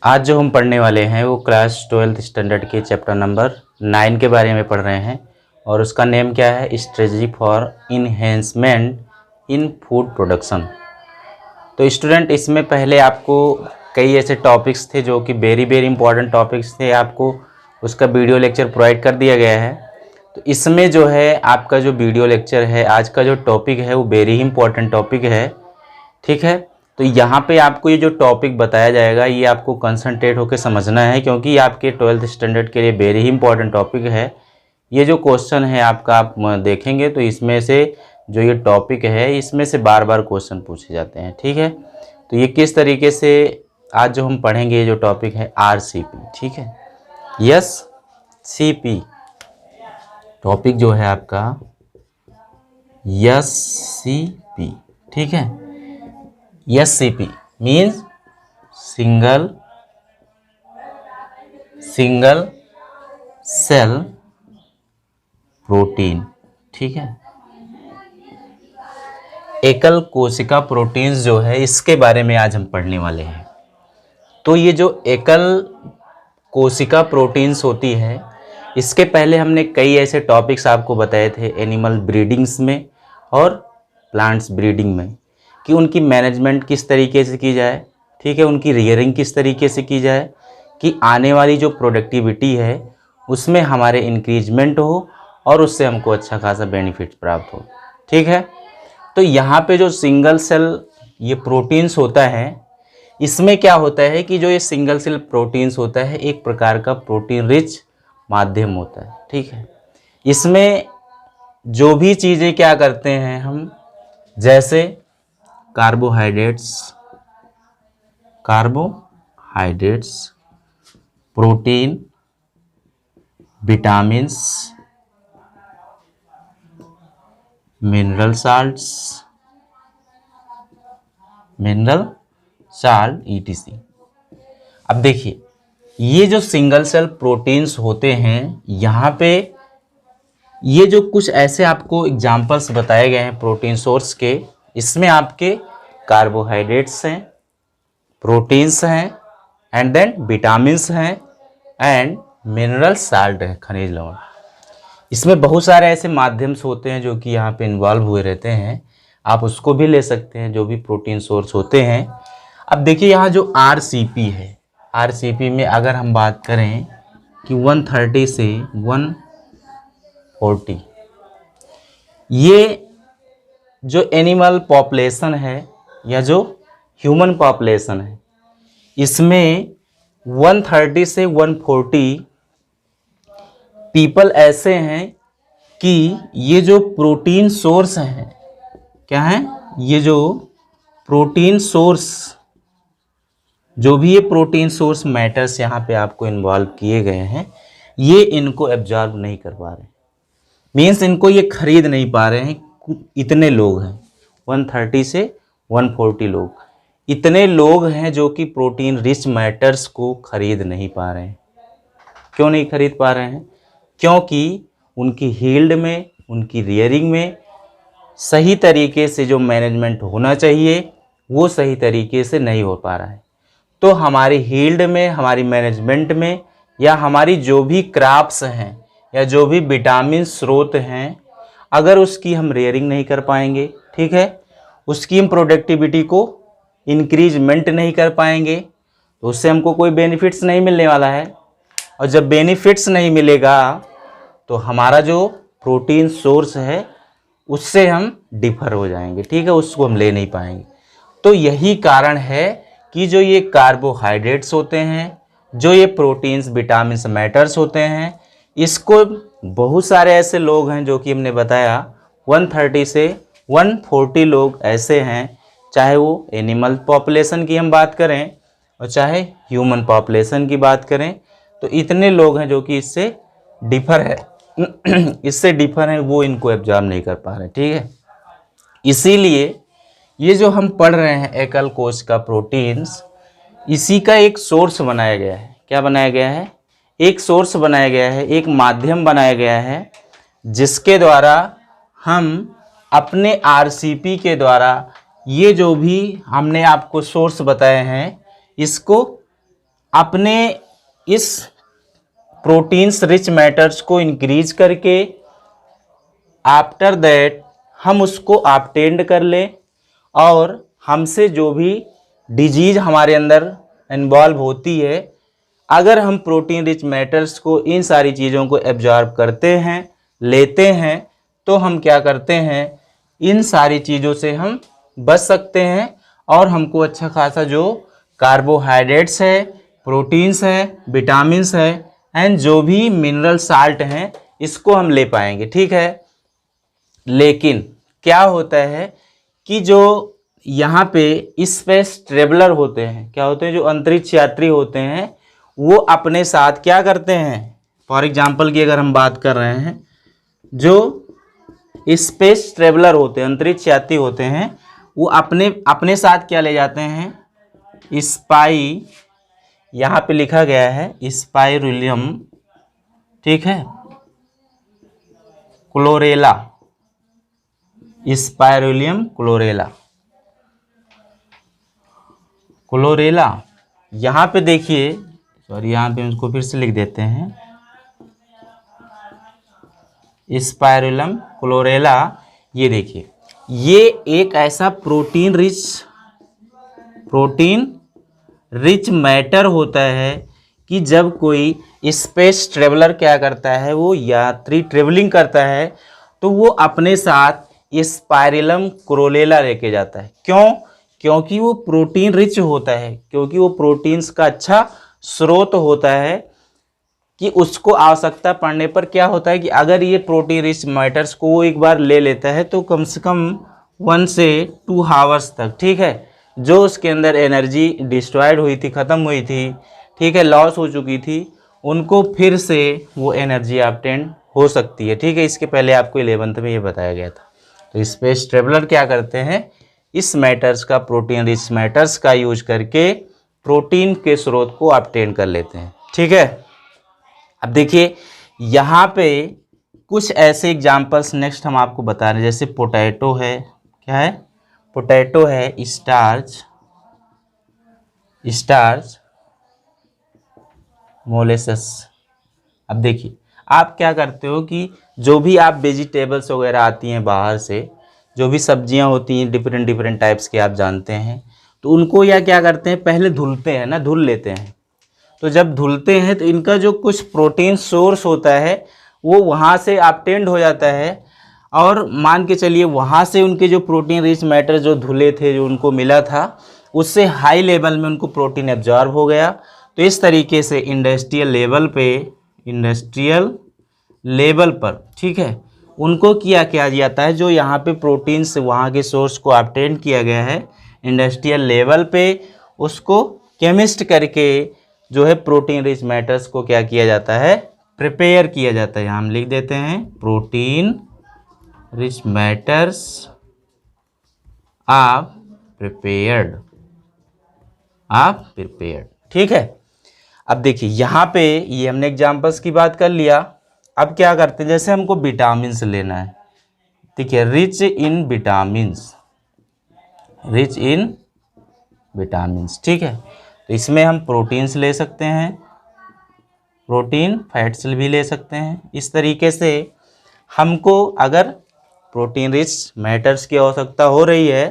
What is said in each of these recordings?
आज जो हम पढ़ने वाले हैं वो क्लास 12th स्टैंडर्ड के चैप्टर नंबर 9 के बारे में पढ़ रहे हैं और उसका नेम क्या है, strategy for enhancement in food production. तो स्टूडेंट, इसमें पहले आपको कई ऐसे टॉपिक्स थे जो कि वेरी इंपॉर्टेंट टॉपिक्स थे, आपको उसका वीडियो लेक्चर प्रोवाइड कर दिया गया है। तो इसमें जो है आपका जो वीडियो लेक्चर है, आज का जो टॉपिक है वो वेरी इंपॉर्टेंट टॉपिक है, ठीक है। तो यहाँ पे आपको ये जो टॉपिक बताया जाएगा ये आपको कंसंट्रेट होकर समझना है, क्योंकि ये आपके 12th स्टैंडर्ड के लिए वेरी इंपॉर्टेंट टॉपिक है। ये जो क्वेश्चन है आपका, आप देखेंगे तो इसमें से जो ये टॉपिक है इसमें से बार बार क्वेश्चन पूछे जाते हैं, ठीक है। तो ये किस तरीके से आज जो हम पढ़ेंगे, ये जो टॉपिक है RCP, ठीक है, SCP टॉपिक जो है आपका SCP, ठीक है। SCP means single cell protein, ठीक है। एकल कोशिका प्रोटीन्स जो है इसके बारे में आज हम पढ़ने वाले हैं। तो ये जो एकल कोशिका प्रोटीन्स होती है, इसके पहले हमने कई ऐसे टॉपिक्स आपको बताए थे एनिमल ब्रीडिंग्स में और प्लांट्स ब्रीडिंग में, कि उनकी मैनेजमेंट किस तरीके से की जाए, ठीक है, उनकी रियरिंग किस तरीके से की जाए कि आने वाली जो प्रोडक्टिविटी है उसमें हमारे इंक्रीजमेंट हो और उससे हमको अच्छा खासा बेनिफिट प्राप्त हो, ठीक है। तो यहाँ पे जो सिंगल सेल ये प्रोटीन्स होता है, इसमें क्या होता है कि जो ये सिंगल सेल प्रोटीन्स होता है एक प्रकार का प्रोटीन रिच माध्यम होता है, ठीक है। इसमें जो भी चीज़ें क्या करते हैं हम, जैसे carbohydrates, protein, vitamins, mineral salt ETC। अब देखिए, ये जो सिंगल सेल प्रोटीन्स होते हैं, यहाँ पे ये जो कुछ ऐसे आपको एग्जांपल्स बताए गए हैं प्रोटीन सोर्स के, इसमें आपके कार्बोहाइड्रेट्स हैं, प्रोटीन्स हैं, एंड देन विटामिन्स हैं, एंड मिनरल साल्ट है, खनिज लवण। इसमें बहुत सारे ऐसे माध्यम्स होते हैं जो कि यहाँ पे इन्वॉल्व हुए रहते हैं, आप उसको भी ले सकते हैं जो भी प्रोटीन सोर्स होते हैं। अब देखिए यहाँ जो RCP है, RCP में अगर हम बात करें कि 130 से 140, ये जो एनिमल पॉपुलेशन है या जो ह्यूमन पॉपुलेशन है, इसमें 130 से 140 पीपल ऐसे हैं कि ये जो प्रोटीन सोर्स हैं, क्या है, ये जो प्रोटीन सोर्स, जो भी ये प्रोटीन सोर्स मैटर्स यहाँ पे आपको इन्वॉल्व किए गए हैं, ये इनको एब्जॉर्ब नहीं कर पा रहे हैं, मीन्स इनको ये खरीद नहीं पा रहे हैं। इतने लोग हैं, 130 से 140 लोग, इतने लोग हैं जो कि प्रोटीन रिच मैटर्स को खरीद नहीं पा रहे हैं। क्यों नहीं खरीद पा रहे हैं? क्योंकि उनकी हील्ड में, उनकी रियरिंग में सही तरीके से जो मैनेजमेंट होना चाहिए वो सही तरीके से नहीं हो पा रहा है। तो हमारी हील्ड में, हमारी मैनेजमेंट में, या हमारी जो भी क्रॉप्स हैं या जो भी विटामिन स्रोत हैं, अगर उसकी हम रेयरिंग नहीं कर पाएंगे, ठीक है, उसकी हम प्रोडक्टिविटी को इंक्रीजमेंट नहीं कर पाएंगे, तो उससे हमको कोई बेनिफिट्स नहीं मिलने वाला है। और जब बेनिफिट्स नहीं मिलेगा तो हमारा जो प्रोटीन सोर्स है उससे हम डिफर हो जाएंगे, ठीक है, उसको हम ले नहीं पाएंगे। तो यही कारण है कि जो ये कार्बोहाइड्रेट्स होते हैं, जो ये प्रोटीन्स, विटामिन्स, मैटर्स होते हैं, इसको बहुत सारे ऐसे लोग हैं जो कि हमने बताया 130 से 140 लोग ऐसे हैं, चाहे वो एनिमल पॉपुलेशन की हम बात करें और चाहे ह्यूमन पॉपुलेशन की बात करें, तो इतने लोग हैं जो कि इससे डिफर है वो इनको एब्जॉर्ब नहीं कर पा रहे, ठीक है। इसीलिए ये जो हम पढ़ रहे हैं एकल कोशिका प्रोटीन्स, इसी का एक सोर्स बनाया गया है। क्या बनाया गया है? एक सोर्स बनाया गया है, एक माध्यम बनाया गया है, जिसके द्वारा हम अपने RCP के द्वारा ये जो भी हमने आपको सोर्स बताए हैं, इसको अपने इस प्रोटीन्स रिच मैटर्स को इंक्रीज करके आफ्टर दैट हम उसको ऑब्टेंड कर लें और हमसे जो भी डिजीज हमारे अंदर इन्वॉल्व होती है, अगर हम प्रोटीन रिच मैटर्स को, इन सारी चीज़ों को एब्जॉर्ब करते हैं, लेते हैं, तो हम क्या करते हैं, इन सारी चीज़ों से हम बच सकते हैं और हमको अच्छा खासा जो कार्बोहाइड्रेट्स है, प्रोटीन्स है, विटामिन्स है एंड जो भी मिनरल साल्ट हैं, इसको हम ले पाएंगे। ठीक है। लेकिन क्या होता है कि जो यहाँ पे स्पेस ट्रेवलर होते हैं, क्या होते हैं, जो अंतरिक्ष यात्री होते हैं, वो अपने साथ क्या करते हैं, फॉर एग्जाम्पल की अगर हम बात कर रहे हैं, जो स्पेस ट्रेवलर होते हैं, अंतरिक्ष यात्री होते हैं, वो अपने साथ क्या ले जाते हैं, स्पाई, यहाँ पे लिखा गया है स्पाइरुलियम, ठीक है, क्लोरेला, स्पाइरुलियम क्लोरेला। यहाँ पे देखिए, सॉरी यहाँ पे उसको फिर से लिख देते हैं, स्पाइरुलियम क्लोरेला। ये देखिए, ये एक ऐसा प्रोटीन रिच मैटर होता है कि जब कोई स्पेस ट्रेवलर क्या करता है, वो यात्री ट्रेवलिंग करता है, तो वो अपने साथ स्पाइरुलियम क्लोरेला लेके जाता है। क्यों? क्योंकि वो प्रोटीन रिच होता है, क्योंकि वो प्रोटीन्स का अच्छा स्रोत होता है कि उसको आवश्यकता पड़ने पर क्या होता है कि अगर ये प्रोटीन रिच मैटर्स को वो एक बार ले लेता है तो कम से कम 1 से 2 आवर्स तक, ठीक है, जो उसके अंदर एनर्जी डिस्ट्रॉयड हुई थी, ख़त्म हुई थी, ठीक है, लॉस हो चुकी थी, उनको फिर से वो एनर्जी ऑब्टेन हो सकती है। ठीक है, इसके पहले आपको 11th में ये बताया गया था। तो स्पेस ट्रेवलर क्या करते हैं, इस मैटर्स का, प्रोटीन रिच मैटर्स का यूज करके प्रोटीन के स्रोत को ऑब्टेन कर लेते हैं। ठीक है। अब देखिए यहाँ पे कुछ ऐसे एग्जाम्पल्स नेक्स्ट हम आपको बता रहे हैं, जैसे पोटैटो है, क्या है, पोटैटो है, स्टार्च मोलेसेस। अब देखिए, आप क्या करते हो कि जो भी आप वेजिटेबल्स वगैरह आती हैं बाहर से, जो भी सब्जियां होती हैं डिफरेंट टाइप्स के, आप जानते हैं, तो उनको या क्या करते हैं, पहले धुलते हैं ना, धुल लेते हैं। तो जब धुलते हैं तो इनका जो कुछ प्रोटीन सोर्स होता है वो वहाँ से ऑब्टेन्ड हो जाता है, और मान के चलिए वहाँ से उनके जो प्रोटीन रिच मैटर जो धुले थे, जो उनको मिला था, उससे हाई लेवल में उनको प्रोटीन एब्जॉर्ब हो गया। तो इस तरीके से इंडस्ट्रियल लेवल पर, ठीक है, उनको किया जाता है, जो यहाँ पे प्रोटीन से वहाँ के सोर्स को ऑब्टेन किया गया है इंडस्ट्रियल लेवल पे, उसको केमिस्ट करके जो है प्रोटीन रिच मैटर्स को क्या किया जाता है, प्रिपेयर किया जाता है। यहाँ हम लिख देते हैं protein rich matters are prepared. ठीक है। अब देखिए यहाँ पे ये हमने एग्जांपल्स की बात कर लिया। अब क्या करते हैं, जैसे हमको विटामिन्स लेना है, देखिए रिच इन विटामिन्स, ठीक है, तो इसमें हम प्रोटीन्स ले सकते हैं, प्रोटीन फैट्स भी ले सकते हैं। इस तरीके से हमको अगर प्रोटीन रिच मैटर्स की आवश्यकता हो रही है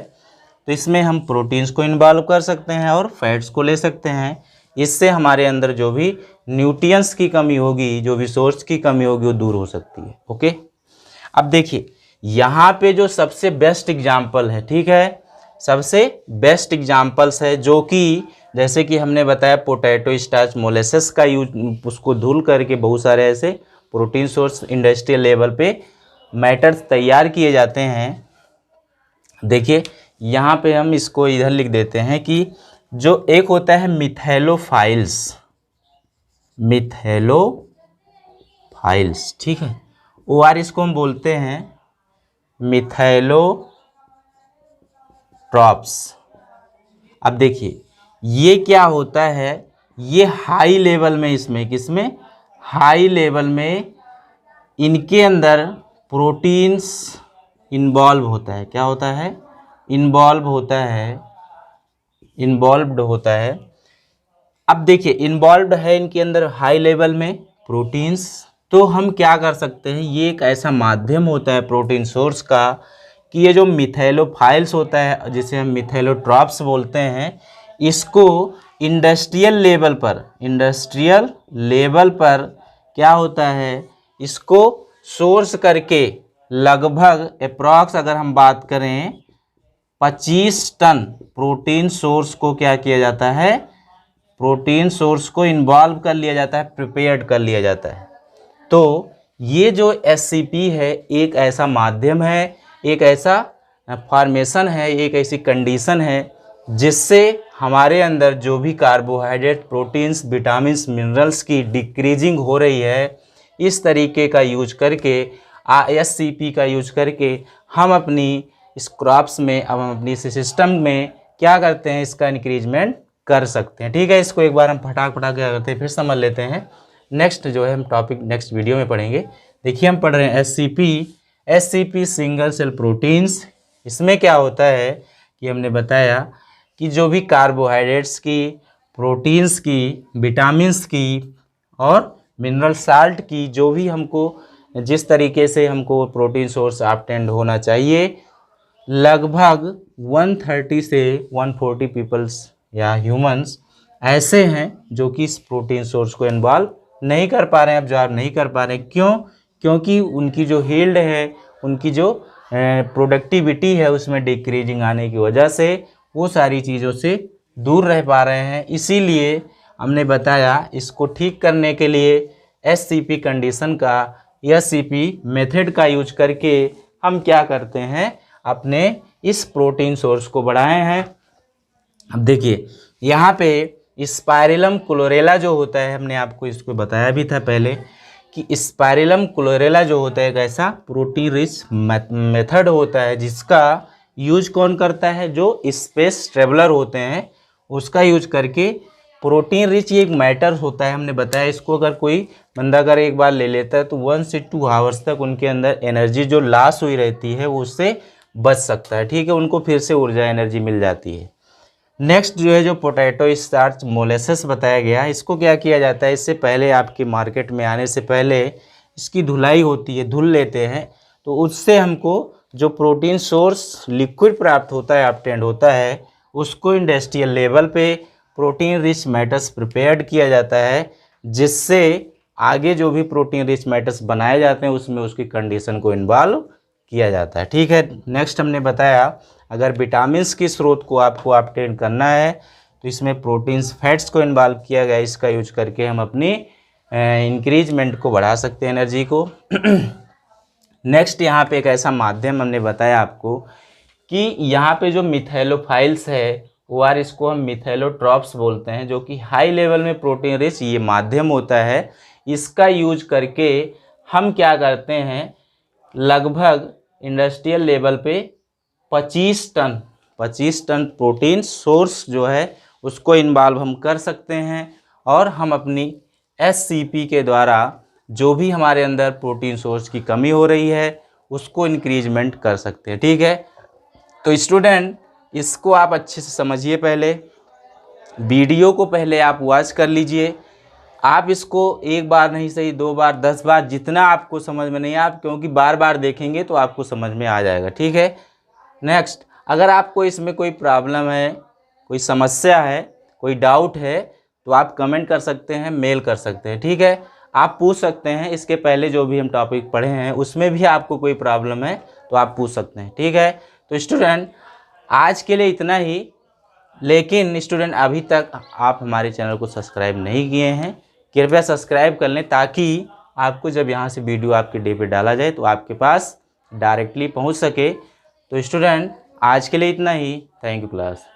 तो इसमें हम प्रोटीन्स को इन्वॉल्व कर सकते हैं और फैट्स को ले सकते हैं। इससे हमारे अंदर जो भी न्यूट्रिएंट्स की कमी होगी, जो भी सोर्स की कमी होगी, वो दूर हो सकती है। ओके। अब देखिए यहाँ पे जो सबसे बेस्ट एग्जाम्पल है, ठीक है, सबसे बेस्ट एग्जाम्पल्स है, जो कि जैसे कि हमने बताया पोटैटो स्टार्च मोलेसेस का यूज, उसको धुल करके बहुत सारे ऐसे प्रोटीन सोर्स इंडस्ट्रियल लेवल पे मैटर्स तैयार किए जाते हैं। देखिए यहाँ पे हम इसको इधर लिख देते हैं कि जो एक होता है मिथैलोफाइल्स, ठीक है, OR इसको हम बोलते हैं मिथैलोट्रॉप्स। अब देखिए ये क्या होता है, ये हाई लेवल में, इसमें किसमें, हाई लेवल में इनके अंदर प्रोटीन्स इन्वॉल्व होता है। क्या होता है, इन्वॉल्व्ड होता है अब देखिए इन्वॉल्व्ड है इनके अंदर हाई लेवल में प्रोटीन्स। तो हम क्या कर सकते हैं, ये एक ऐसा माध्यम होता है प्रोटीन सोर्स का कि ये जो मिथैलोफाइल्स होता है जिसे हम मिथैलोट्रॉप्स बोलते हैं, इसको इंडस्ट्रियल लेवल पर क्या होता है, इसको सोर्स करके लगभग अप्रॉक्स अगर हम बात करें 25 टन प्रोटीन सोर्स को क्या किया जाता है, प्रोटीन सोर्स को इन्वॉल्व कर लिया जाता है, प्रिपेयर्ड कर लिया जाता है। तो ये जो एससीपी है एक ऐसा माध्यम है, एक ऐसा फॉर्मेशन है, एक ऐसी कंडीशन है जिससे हमारे अंदर जो भी कार्बोहाइड्रेट, प्रोटीन्स, विटामिन्स, मिनरल्स की डिक्रीजिंग हो रही है, इस तरीके का यूज करके एससीपी का यूज करके हम अपनी इस क्रॉप्स में, अब हम अपनी सिस्टम में क्या करते हैं, इसका इंक्रीजमेंट कर सकते हैं। ठीक है, इसको एक बार हम फटाक क्या करते हैं फिर समझ लेते हैं। नेक्स्ट जो है हम टॉपिक नेक्स्ट वीडियो में पढ़ेंगे। देखिए हम पढ़ रहे हैं एससीपी सिंगल सेल प्रोटीन्स। इसमें क्या होता है कि हमने बताया कि जो भी कार्बोहाइड्रेट्स की, प्रोटीन्स की, विटामिन्स की और मिनरल साल्ट की जो भी हमको जिस तरीके से हमको प्रोटीन सोर्स ऑब्टेन्ड होना चाहिए, लगभग 130 से 140 पीपल्स या ह्यूमंस ऐसे हैं जो कि इस प्रोटीन सोर्स को इन्वॉल्व नहीं कर पा रहे हैं, ऑब्जॉर्व नहीं कर पा रहे हैं। क्यों? क्योंकि उनकी जो हील्ड है, उनकी जो प्रोडक्टिविटी है उसमें डिक्रीजिंग आने की वजह से वो सारी चीज़ों से दूर रह पा रहे हैं। इसीलिए हमने बताया इसको ठीक करने के लिए एससीपी कंडीशन का, एससीपी मेथड का यूज करके हम क्या करते हैं, अपने इस प्रोटीन सोर्स को बढ़ाए हैं। अब देखिए यहाँ पे स्पाइरलम क्लोरेला जो होता है, हमने आपको इसको बताया भी था पहले कि स्पाइरलम क्लोरेला जो होता है एक ऐसा प्रोटीन रिच मेथड होता है जिसका यूज कौन करता है, जो स्पेस ट्रेवलर होते हैं उसका यूज करके प्रोटीन रिच ये एक मैटर होता है। हमने बताया इसको अगर कोई बंदा अगर एक बार ले लेता है तो 1 से 2 आवर्स तक उनके अंदर एनर्जी जो लॉस हुई रहती है वो उससे बच सकता है। ठीक है, उनको फिर से ऊर्जा एनर्जी मिल जाती है। नेक्स्ट जो है जो पोटैटो स्टार्च मोलेसेस बताया गया, इसको क्या किया जाता है, इससे पहले आपके मार्केट में आने से पहले इसकी धुलाई होती है, धुल लेते हैं, तो उससे हमको जो प्रोटीन सोर्स लिक्विड प्राप्त होता है, ऑब्टेन्ड होता है, उसको इंडस्ट्रियल लेवल पे प्रोटीन रिच मैटर्स प्रिपेयर्ड किया जाता है, जिससे आगे जो भी प्रोटीन रिच मैटर्स बनाए जाते हैं उसमें उसकी कंडीशन को इन्वॉल्व किया जाता है। ठीक है, नेक्स्ट हमने बताया अगर विटामिन्स की स्रोत को आपको ऑब्टेन करना है तो इसमें प्रोटीन्स, फैट्स को इन्वॉल्व किया गया, इसका यूज करके हम अपनी इंक्रीजमेंट को बढ़ा सकते हैं, एनर्जी को। नेक्स्ट यहाँ पे एक ऐसा माध्यम हमने बताया आपको कि यहाँ पे जो मिथैलोफाइल्स है वो आर, इसको हम मिथैलोट्रॉप्स बोलते हैं, जो कि हाई लेवल में प्रोटीन रिच ये माध्यम होता है। इसका यूज करके हम क्या करते हैं, लगभग इंडस्ट्रियल लेवल पे 25 टन प्रोटीन सोर्स जो है उसको इन्वॉल्व हम कर सकते हैं और हम अपनी एससीपी के द्वारा जो भी हमारे अंदर प्रोटीन सोर्स की कमी हो रही है उसको इंक्रीजमेंट कर सकते हैं। ठीक है, तो स्टूडेंट इसको आप अच्छे से समझिए, पहले वीडियो को पहले आप वॉच कर लीजिए। आप इसको एक बार नहीं सही 2 बार 10 बार, जितना आपको समझ में नहीं, आप क्योंकि बार बार देखेंगे तो आपको समझ में आ जाएगा। ठीक है, नेक्स्ट अगर आपको इसमें कोई प्रॉब्लम है, कोई समस्या है, कोई डाउट है तो आप कमेंट कर सकते हैं, मेल कर सकते हैं। ठीक है, आप पूछ सकते हैं, इसके पहले जो भी हम टॉपिक पढ़े हैं उसमें भी आपको कोई प्रॉब्लम है तो आप पूछ सकते हैं। ठीक है, तो स्टूडेंट आज के लिए इतना ही, लेकिन स्टूडेंट अभी तक आप हमारे चैनल को सब्सक्राइब नहीं किए हैं, कृपया सब्सक्राइब कर लें ताकि आपको जब यहाँ से वीडियो आपके डे पे डाला जाए तो आपके पास डायरेक्टली पहुँच सके। तो स्टूडेंट आज के लिए इतना ही, थैंक यू क्लास।